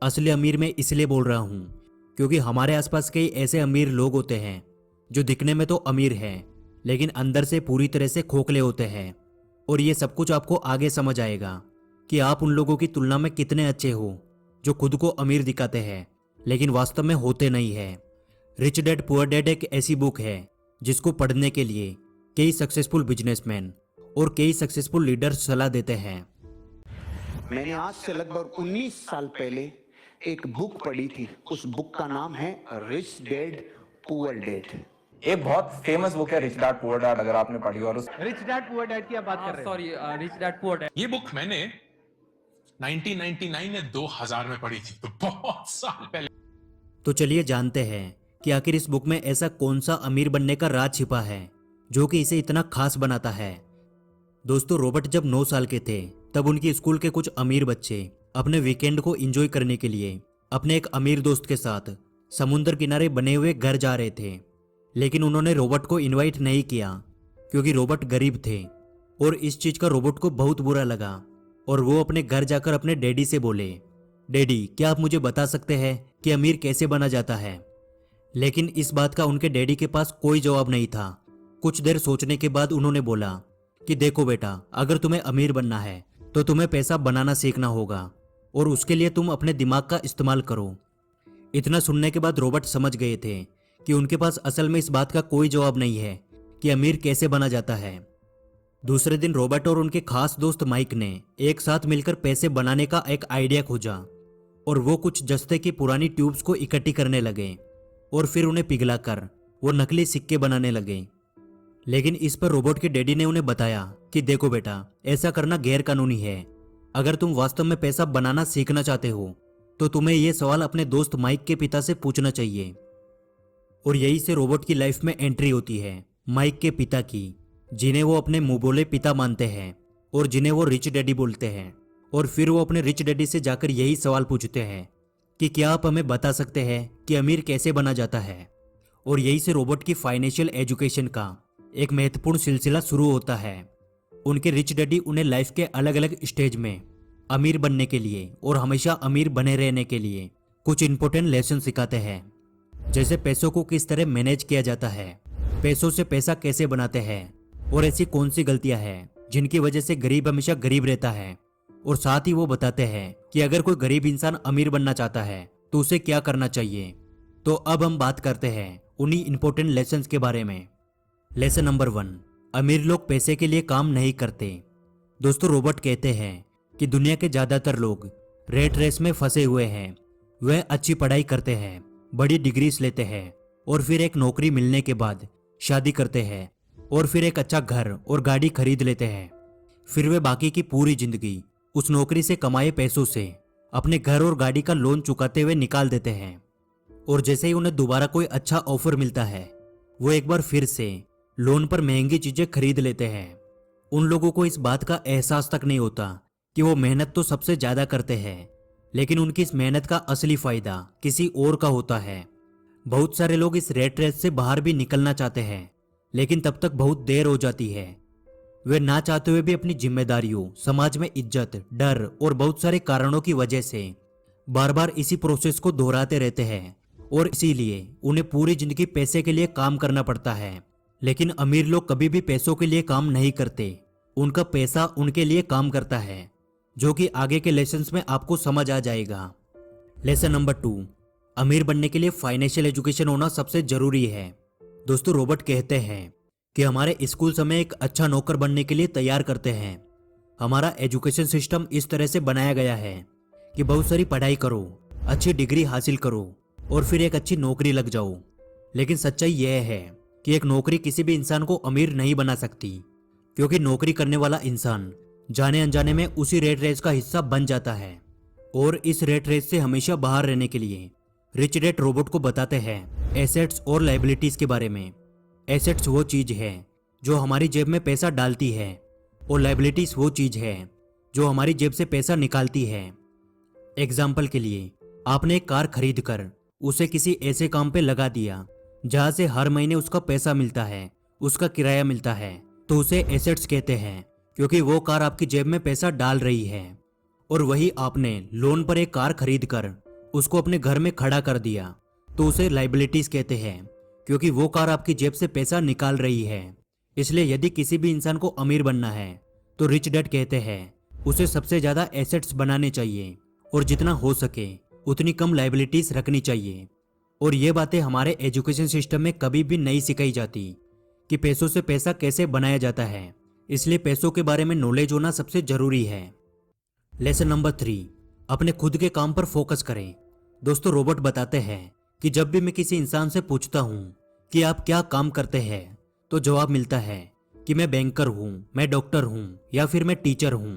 असली अमीर मैं इसलिए बोल रहा हूँ क्योंकि हमारे आसपास कई ऐसे अमीर लोग होते हैं जो दिखने में तो अमीर हैं लेकिन अंदर से पूरी तरह से खोखले होते हैं। और ये सब कुछ आपको आगे समझ आएगा कि आप उन लोगों की तुलना में कितने अच्छे हो जो खुद को अमीर दिखाते हैं लेकिन वास्तव में होते नहीं है। रिच डैड पुअर डैड एक ऐसी बुक है जिसको पढ़ने के लिए कई सक्सेसफुल बिजनेसमैन और कई सक्सेसफुल लीडर्स सलाह देते हैं। मैंने आज से लगभग 19 साल पहले एक बुक पढ़ी थी। उस बुक का नाम है रिच डैड पुअर डैड। एक बहुत फेमस बुक है रिच डैड पुअर डैड, अगर आपने पढ़ी हो। और उस रिच डैड पुअर डैड की आप बात कर रहे हैं? Sorry, rich dad poor dad. ये बुक मैंने 1999 या 2000 में पढ़ी थी, तो बहुत साल पहले। तो चलिए जानते हैं कि आखिर इस बुक में ऐसा कौन सा अमीर बनने का राज छिपा है जो कि इसे इतना खास बनाता है। दोस्तों, रॉबर्ट जब 9 साल के थे तब उनकी स्कूल के कुछ अमीर बच्चे अपने वीकेंड को एंजॉय करने के लिए अपने एक अमीर दोस्त के साथ समुद्र किनारे बने हुए घर जा रहे थे। लेकिन उन्होंने रॉबर्ट को इनवाइट नहीं किया क्योंकि रॉबर्ट गरीब थे और इस चीज का रॉबर्ट को बहुत बुरा लगा और वो अपने घर जाकर अपने डैडी से बोले, डैडी क्या आप मुझे बता सकते हैं कि अमीर कैसे बना जाता है। लेकिन इस बात का उनके डैडी के पास कोई जवाब नहीं था। कुछ देर सोचने के बाद उन्होंने बोला कि देखो बेटा, अगर तुम्हें अमीर बनना है तो तुम्हें पैसा बनाना सीखना होगा और उसके लिए तुम अपने दिमाग का इस्तेमाल करो। इतना सुनने के बाद रॉबर्ट समझ गए थे कि उनके पास असल में इस बात का कोई जवाब नहीं है कि अमीर कैसे बना जाता है। दूसरे दिन रॉबर्ट और उनके खास दोस्त माइक ने एक साथ मिलकर पैसे बनाने का एक आइडिया खोजा और वो कुछ जस्ते की पुरानी ट्यूब्स को इकट्ठी करने लगे और फिर उन्हें पिघलाकर वो नकली सिक्के बनाने लगे। लेकिन इस पर रॉबर्ट के डैडी ने उन्हें बताया कि देखो बेटा, ऐसा करना गैर कानूनी है। अगर तुम वास्तव में पैसा बनाना सीखना चाहते हो तो तुम्हें यह सवाल अपने दोस्त माइक के पिता से पूछना चाहिए। और यही से रॉबर्ट की लाइफ में एंट्री होती है माइक के पिता की, जिन्हें वो अपने मुंह बोले पिता मानते हैं और जिन्हें वो रिच डैडी बोलते हैं। और फिर वो अपने रिच डैडी से जाकर यही सवाल पूछते हैं कि क्या आप हमें बता सकते हैं कि अमीर कैसे बना जाता है। और यही से रॉबर्ट की फाइनेंशियल एजुकेशन का एक महत्वपूर्ण सिलसिला शुरू होता है। उनके रिच डैडी उन्हें लाइफ के अलग अलग स्टेज में अमीर बनने के लिए और हमेशा अमीर बने रहने के लिए कुछ इंपॉर्टेंट लेसन सिखाते हैं, जैसे पैसों को किस तरह मैनेज किया जाता है, पैसों से पैसा कैसे बनाते हैं और ऐसी कौन सी गलतियां हैं जिनकी वजह से गरीब हमेशा गरीब रहता है। और साथ ही वो बताते हैं कि अगर कोई गरीब इंसान अमीर बनना चाहता है तो उसे क्या करना चाहिए। तो अब हम बात करते हैं उन्हीं इंपॉर्टेंट लेसन्स के बारे में। लेसन नंबर 1, अमीर लोग पैसे के लिए काम नहीं करते। दोस्तों, रॉबर्ट कहते हैं कि दुनिया के ज्यादातर लोग रेट रेस में फंसे हुए हैं। वह अच्छी पढ़ाई करते हैं, बड़ी डिग्रीज लेते हैं और फिर एक नौकरी मिलने के बाद शादी करते हैं और फिर एक अच्छा घर और गाड़ी खरीद लेते हैं। फिर वे बाकी की पूरी जिंदगी उस नौकरी से कमाए पैसों से अपने घर और गाड़ी का लोन चुकाते हुए निकाल देते हैं। और जैसे ही उन्हें दोबारा कोई अच्छा ऑफर मिलता है वो एक बार फिर से लोन पर महंगी चीजें खरीद लेते हैं। उन लोगों को इस बात का एहसास तक नहीं होता कि वो मेहनत तो सबसे ज्यादा करते हैं, लेकिन उनकी इस मेहनत का असली फायदा किसी और का होता है। बहुत सारे लोग इस रेट रेस से बाहर भी निकलना चाहते हैं, लेकिन तब तक बहुत देर हो जाती है। वे ना चाहते हुए भी अपनी जिम्मेदारियों, समाज में इज्जत, डर और बहुत सारे कारणों की वजह से बार बार इसी प्रोसेस को दोहराते रहते हैं और इसीलिए उन्हें पूरी जिंदगी पैसे के लिए काम करना पड़ता है। लेकिन अमीर लोग कभी भी पैसों के लिए काम नहीं करते, उनका पैसा उनके लिए काम करता है, जो कि आगे के लेसन्स में आपको समझ आ जाएगा। लेसन नंबर 2, अमीर बनने के लिए फाइनेंशियल एजुकेशन होना सबसे जरूरी है। दोस्तों, रॉबर्ट कहते हैं कि हमारे स्कूल हमें एक अच्छा नौकर बनने के लिए तैयार करते हैं। हमारा एजुकेशन सिस्टम इस तरह से बनाया गया है कि बहुत सारी पढ़ाई करो, अच्छी डिग्री हासिल करो और फिर एक अच्छी नौकरी लग जाओ। लेकिन सच्चाई यह है कि एक नौकरी किसी भी इंसान को अमीर नहीं बना सकती, क्योंकि नौकरी करने वाला इंसान जाने अनजाने में उसी रेट रेस का हिस्सा बन जाता है। और इस रेट रेस से हमेशा बाहर रहने के लिए रिच डैड रॉबर्ट को बताते हैं एसेट्स और लायबिलिटीज के बारे में। एसेट्स वो चीज है जो हमारी जेब में पैसा डालती है और लायबिलिटीज वो चीज है जो हमारी जेब से पैसा निकालती है। एग्जाम्पल के लिए, आपने एक कार खरीद कर उसे किसी ऐसे काम पे लगा दिया जहां से हर महीने उसका पैसा मिलता है, उसका किराया मिलता है, तो उसे एसेट्स कहते हैं, क्योंकि वो कार आपकी जेब में पैसा डाल रही है। और वही आपने लोन पर एक कार खरीद कर उसको अपने घर में खड़ा कर दिया तो उसे लाइबिलिटीज कहते हैं, क्योंकि वो कार आपकी जेब से पैसा निकाल रही है। इसलिए यदि किसी भी इंसान को अमीर बनना है तो रिच डैड कहते हैं उसे सबसे ज्यादा एसेट्स बनाने चाहिए और जितना हो सके उतनी कम लाइबिलिटीज रखनी चाहिए। और ये बातें हमारे एजुकेशन सिस्टम में कभी भी नहीं सिखाई जाती कि पैसों से पैसा कैसे बनाया जाता है। इसलिए पैसों के बारे में नॉलेज होना सबसे जरूरी है। लेसन नंबर 3, अपने खुद के काम पर फोकस करें। दोस्तों, रॉबर्ट बताते हैं कि जब भी मैं किसी इंसान से पूछता हूं कि आप क्या काम करते हैं, तो जवाब मिलता है कि मैं बैंकर हूं, मैं डॉक्टर हूं या फिर मैं टीचर हूं।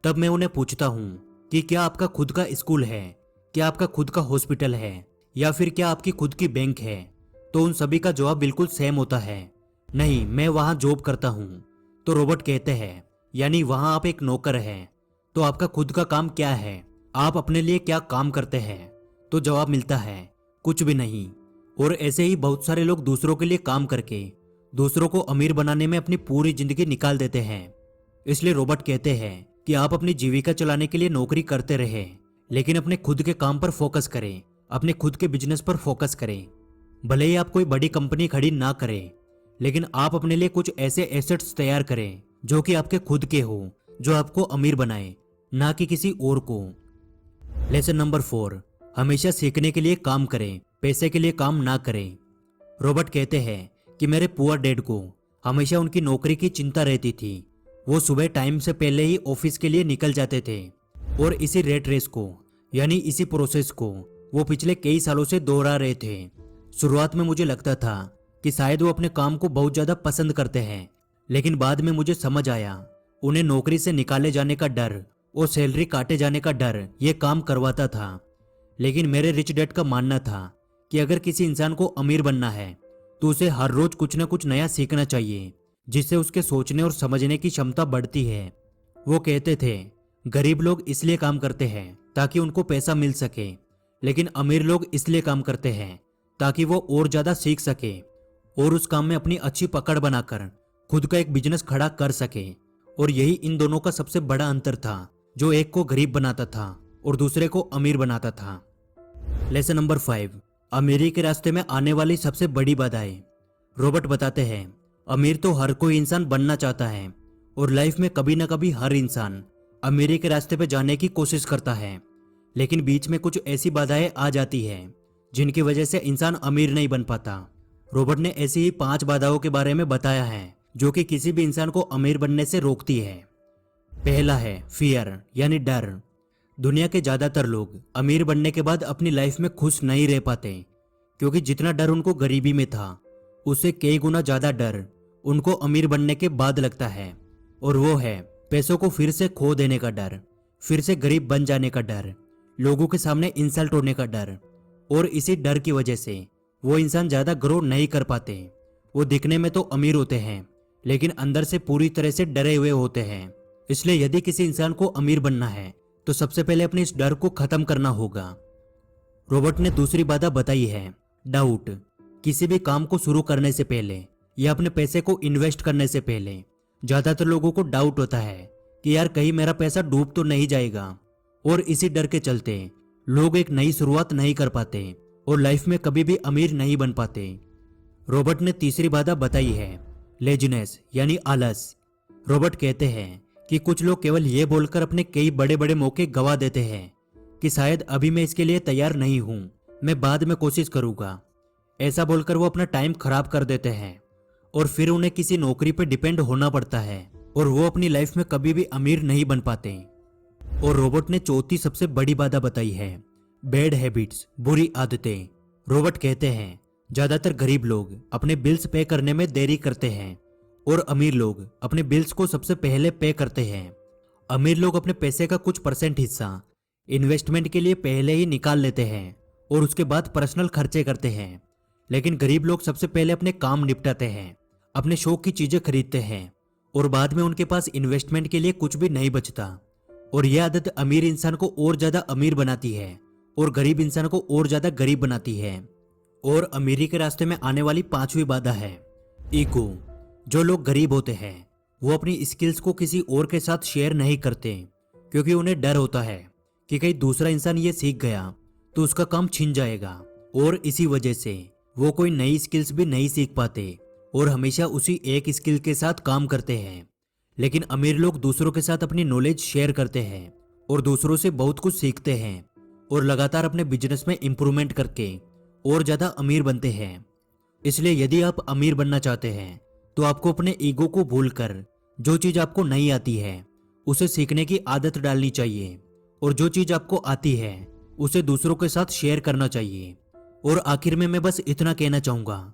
तब मैं उन्हें पूछता हूं कि क्या आपका खुद का स्कूल है, क्या आपका खुद का हॉस्पिटल है या फिर क्या आपकी खुद की बैंक है, तो उन सभी का जवाब बिल्कुल सेम होता है, नहीं मैं वहां जॉब करता हूं। तो रॉबर्ट कहते हैं यानी वहां आप एक नौकर हैं। तो आपका खुद का काम क्या है, आप अपने लिए क्या काम करते हैं? तो जवाब मिलता है कुछ भी नहीं। और ऐसे ही बहुत सारे लोग दूसरों के लिए काम करके दूसरों को अमीर बनाने में अपनी पूरी जिंदगी निकाल देते हैं। इसलिए रॉबर्ट कहते हैं कि आप अपनी जीविका चलाने के लिए नौकरी करते रहे, लेकिन अपने खुद के काम पर फोकस करें, अपने खुद के बिजनेस पर फोकस करें। भले ही आप कोई बड़ी कंपनी खड़ी ना करें, लेकिन आप अपने लिए कुछ ऐसे एसेट्स तैयार करें जो कि आपके खुद के हो, जो आपको अमीर बनाए, ना कि किसी और को। लेसन नंबर 4, हमेशा सीखने के लिए काम करें, पैसे के लिए काम ना करें। रॉबर्ट कहते हैं कि मेरे पुअर डैड को हमेशा उनकी नौकरी की चिंता रहती थी। वो सुबह टाइम से पहले ही ऑफिस के लिए निकल जाते थे और इसी रेट रेस को यानी इसी प्रोसेस को वो पिछले कई सालों से दोहरा रहे थे। शुरुआत में मुझे लगता था कि शायद वो अपने काम को बहुत ज्यादा पसंद करते हैं, लेकिन बाद में मुझे समझ आया उन्हें नौकरी से निकाले जाने का डर और सैलरी काटे जाने का डर ये काम करवाता था। लेकिन मेरे रिच डैड का मानना था कि अगर किसी इंसान को अमीर बनना है तो उसे हर रोज कुछ न कुछ नया सीखना चाहिए, जिससे उसके सोचने और समझने की क्षमता बढ़ती है। वो कहते थे गरीब लोग इसलिए काम करते हैं ताकि उनको पैसा मिल सके, लेकिन अमीर लोग इसलिए काम करते हैं ताकि वो और ज्यादा सीख सके और उस काम में अपनी अच्छी पकड़ बनाकर खुद का एक बिजनेस खड़ा कर सके। और यही इन दोनों का सबसे बड़ा अंतर था, जो एक को गरीब बनाता था और दूसरे को अमीर बनाता था। लेसन नंबर 5, अमीरी के रास्ते में आने वाली सबसे बड़ी बाधाएं। रॉबर्ट बताते हैं अमीर तो हर कोई इंसान बनना चाहता है और लाइफ में कभी ना कभी हर इंसान अमीरी के रास्ते पे जाने की कोशिश करता है, लेकिन बीच में कुछ ऐसी बाधाएं आ जाती है जिनकी वजह से इंसान अमीर नहीं बन पाता। रॉबर्ट ने ऐसी ही 5 बाधाओं के बारे में बताया है जो कि किसी भी इंसान को अमीर बनने से रोकती है। पहला है फियर यानी डर। दुनिया के ज्यादातर लोग अमीर बनने के बाद अपनी लाइफ में खुश नहीं रह पाते, क्योंकि जितना डर उनको गरीबी में था उससे कई गुना ज्यादा डर उनको अमीर बनने के बाद लगता है, और वो है पैसों को फिर से खो देने का डर, फिर से गरीब बन जाने का डर, लोगों के सामने इंसल्ट होने का डर। और इसी डर की वजह से वो इंसान ज्यादा ग्रो नहीं कर पाते। वो दिखने में तो अमीर होते हैं लेकिन अंदर से पूरी तरह से डरे हुए होते हैं। इसलिए यदि किसी इंसान को अमीर बनना है तो सबसे पहले अपने इस डर को खत्म करना होगा। रॉबर्ट ने दूसरी बाधा बताई है डाउट। किसी भी काम को शुरू करने से पहले या अपने पैसे को इन्वेस्ट करने से पहले ज्यादातर लोगों को डाउट होता है कि यार कहीं मेरा पैसा डूब तो नहीं जाएगा, और इसी डर के चलते लोग एक नई शुरुआत नहीं कर पाते और लाइफ में कभी भी अमीर नहीं बन पाते। रॉबर्ट ने तीसरी बाधा बताई है लेजीनेस यानी आलस। रॉबर्ट कहते हैं कि कुछ लोग केवल ये बोलकर अपने कई बड़े बड़े मौके गवा देते हैं कि शायद अभी मैं इसके लिए तैयार नहीं हूं, मैं बाद में कोशिश करूंगा। ऐसा बोलकर वो अपना टाइम खराब कर देते हैं और फिर उन्हें किसी नौकरी पर डिपेंड होना पड़ता है और वो अपनी लाइफ में कभी भी अमीर नहीं बन पाते। और रॉबर्ट ने चौथी सबसे बड़ी बाधा बताई है बैड हैबिट्स, बुरी आदतें। रॉबर्ट कहते हैं ज्यादातर गरीब लोग अपने बिल्स पे करने में देरी करते हैं और अमीर लोग अपने बिल्स को सबसे पहले पे करते हैं। अमीर लोग अपने पैसे का कुछ % हिस्सा इन्वेस्टमेंट के लिए पहले ही निकाल लेते हैं और उसके बाद पर्सनल खर्चे करते हैं, लेकिन गरीब लोग सबसे पहले अपने काम निपटाते हैं, अपने शौक की चीजें खरीदते हैं और बाद में उनके पास इन्वेस्टमेंट के लिए कुछ भी नहीं बचता। और यह आदत अमीर इंसान को और ज्यादा अमीर बनाती है और गरीब इंसान को और ज्यादा गरीब बनाती है। और अमीरी के रास्ते में आने वाली 5वीं बाधा है ईगो। जो लोग गरीब होते हैं वो अपनी स्किल्स को किसी और के साथ शेयर नहीं करते, क्योंकि उन्हें डर होता है कि कहीं दूसरा इंसान ये सीख गया तो उसका काम छिन जाएगा और इसी वजह से वो कोई नई स्किल्स भी नहीं सीख पाते और हमेशा उसी एक स्किल के साथ काम करते हैं। लेकिन अमीर लोग दूसरों के साथ अपनी नॉलेज शेयर करते हैं और दूसरों से बहुत कुछ सीखते हैं और लगातार अपने बिजनेस में इंप्रूवमेंट करके और ज्यादा अमीर बनते हैं। इसलिए यदि आप अमीर बनना चाहते हैं तो आपको अपने ईगो को भूलकर जो चीज आपको नहीं आती है उसे सीखने की आदत डालनी चाहिए और जो चीज आपको आती है उसे दूसरों के साथ शेयर करना चाहिए। और आखिर में मैं बस इतना कहना चाहूंगा